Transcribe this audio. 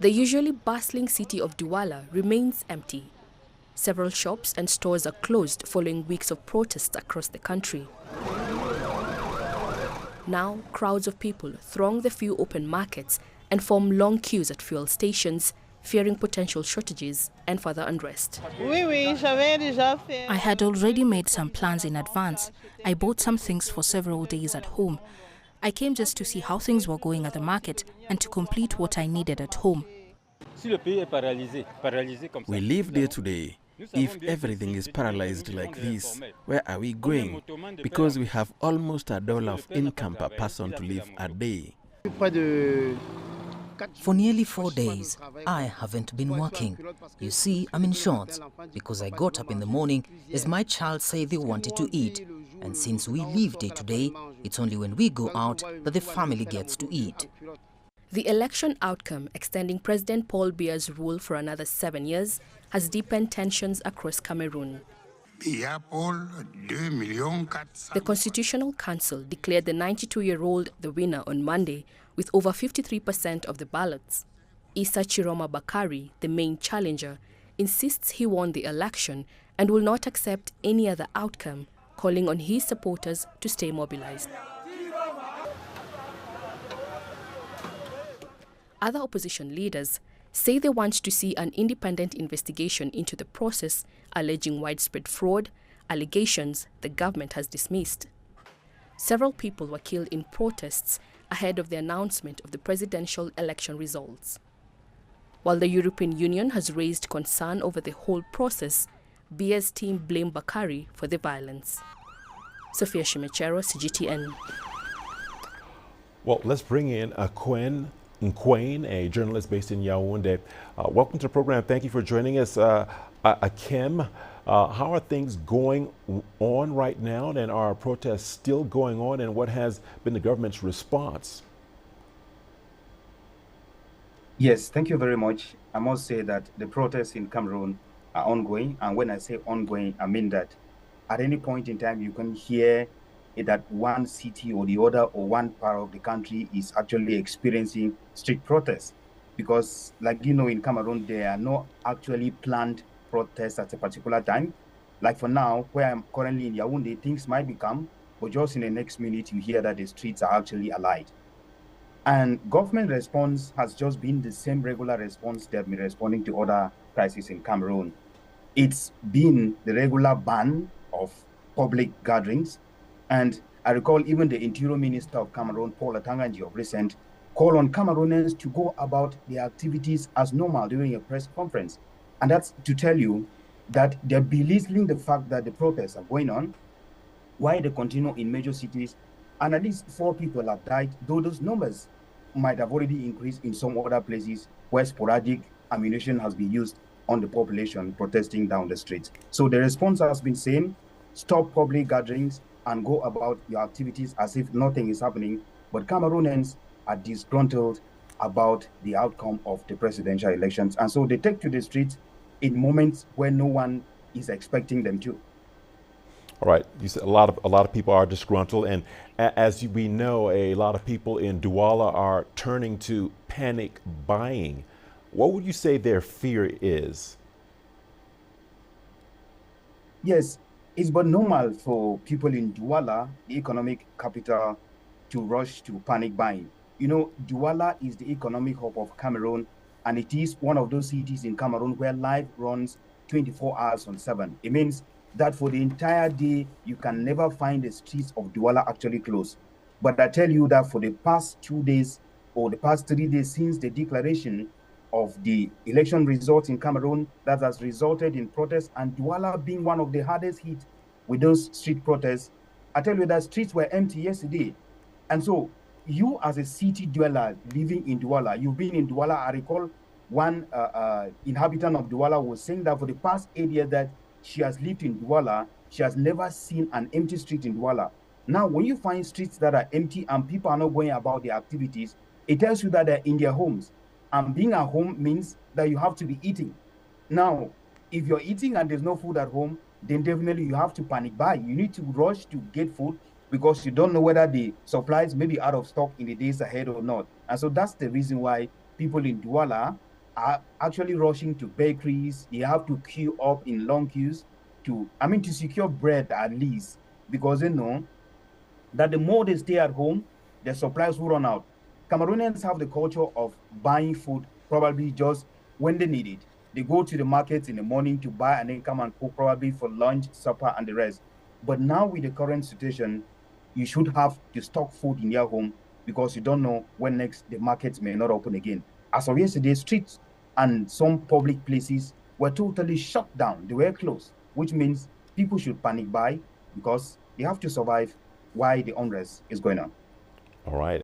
The usually bustling city of Douala remains empty. Several shops and stores are closed following weeks of protests across the country. Now, crowds of people throng the few open markets and form long queues at fuel stations, fearing potential shortages and further unrest. I had already made some plans in advance. I bought some things for several days at home. I came just to see how things were going at the market and to complete what I needed at home. We live day to day. If everything is paralyzed like this, where are we going? Because we have almost $1 of income per person to live a day. For nearly 4 days, I haven't been working. You see, I'm in shorts because I got up in the morning as my child said they wanted to eat. And since we live day to day, it's only when we go out that the family gets to eat. The election outcome, extending President Paul Biya's rule for another 7 years, has deepened tensions across Cameroon. The Constitutional Council declared the 92-year-old the winner on Monday with over 53% of the ballots. Issa Chiroma Bakari, the main challenger, insists he won the election and will not accept any other outcome, calling on his supporters to stay mobilized. Other opposition leaders say they want to see an independent investigation into the process, alleging widespread fraud, allegations the government has dismissed. Several people were killed in protests ahead of the announcement of the presidential election results. While the European Union has raised concern over the whole process, Biya's team blamed Bakari for the violence. Sophia Shimechero, CGTN. Well, let's bring in Quain, a journalist based in Yaoundé. Welcome to the program. Thank you for joining us. Kim, how are things going on right now, and are protests still going on, and what has been the government's response? Yes, thank you very much. I must say that the protests in Cameroon are ongoing, and when I say ongoing, I mean that at any point in time you can hear that one city or the other or one part of the country is actually experiencing street protests. Because, like you know, in Cameroon, there are no actually planned protests at a particular time. Like for now, where I'm currently in Yaoundé, things might be calm, but just in the next minute, you hear that the streets are actually alight. And government response has just been the same regular response they've been responding to other crises in Cameroon. It's been the regular ban of public gatherings. And I recall even the Interior Minister of Cameroon, Paul Biya, of recent, called on Cameroonians to go about their activities as normal during a press conference. And that's to tell you that they're belittling the fact that the protests are going on, while they continue in major cities, and at least 4 people have died, though those numbers might have already increased in some other places where sporadic ammunition has been used on the population protesting down the streets. So the response has been same: stop public gatherings and go about your activities as if nothing is happening. But Cameroonians are disgruntled about the outcome of the presidential elections. And so they take to the streets in moments where no one is expecting them to. All right, you said a lot of people are disgruntled, and as we know, a lot of people in Douala are turning to panic buying. What would you say their fear is? Yes, it's but normal for people in Douala, the economic capital, to rush to panic buying. You know, Douala is the economic hub of Cameroon, and it is one of those cities in Cameroon where life runs 24 hours on 7. It means that for the entire day, you can never find the streets of Douala actually closed. But I tell you that for the past 2 days or the past 3 days since the declaration of the election results in Cameroon, that has resulted in protests, and Douala being one of the hardest hit with those street protests, I tell you that streets were empty yesterday. And so you as a city dweller living in Douala, you've been in Douala. I recall one inhabitant of Douala was saying that for the past 8 years that she has lived in Douala, she has never seen an empty street in Douala. Now, when you find streets that are empty and people are not going about their activities, it tells you that they're in their homes. And being at home means that you have to be eating. Now, if you're eating and there's no food at home, then definitely you have to panic buy. You need to rush to get food because you don't know whether the supplies may be out of stock in the days ahead or not. And so that's the reason why people in Douala are actually rushing to bakeries. They have to queue up in long queues to secure bread at least, because they know that the more they stay at home, their supplies will run out. Cameroonians have the culture of buying food probably just when they need it. They go to the markets in the morning to buy and then come and cook probably for lunch, supper, and the rest. But now with the current situation, you should have to stock food in your home because you don't know when next the markets may not open again. As of yesterday, streets and some public places were totally shut down. They were closed, which means people should panic buy because they have to survive while the unrest is going on. All right.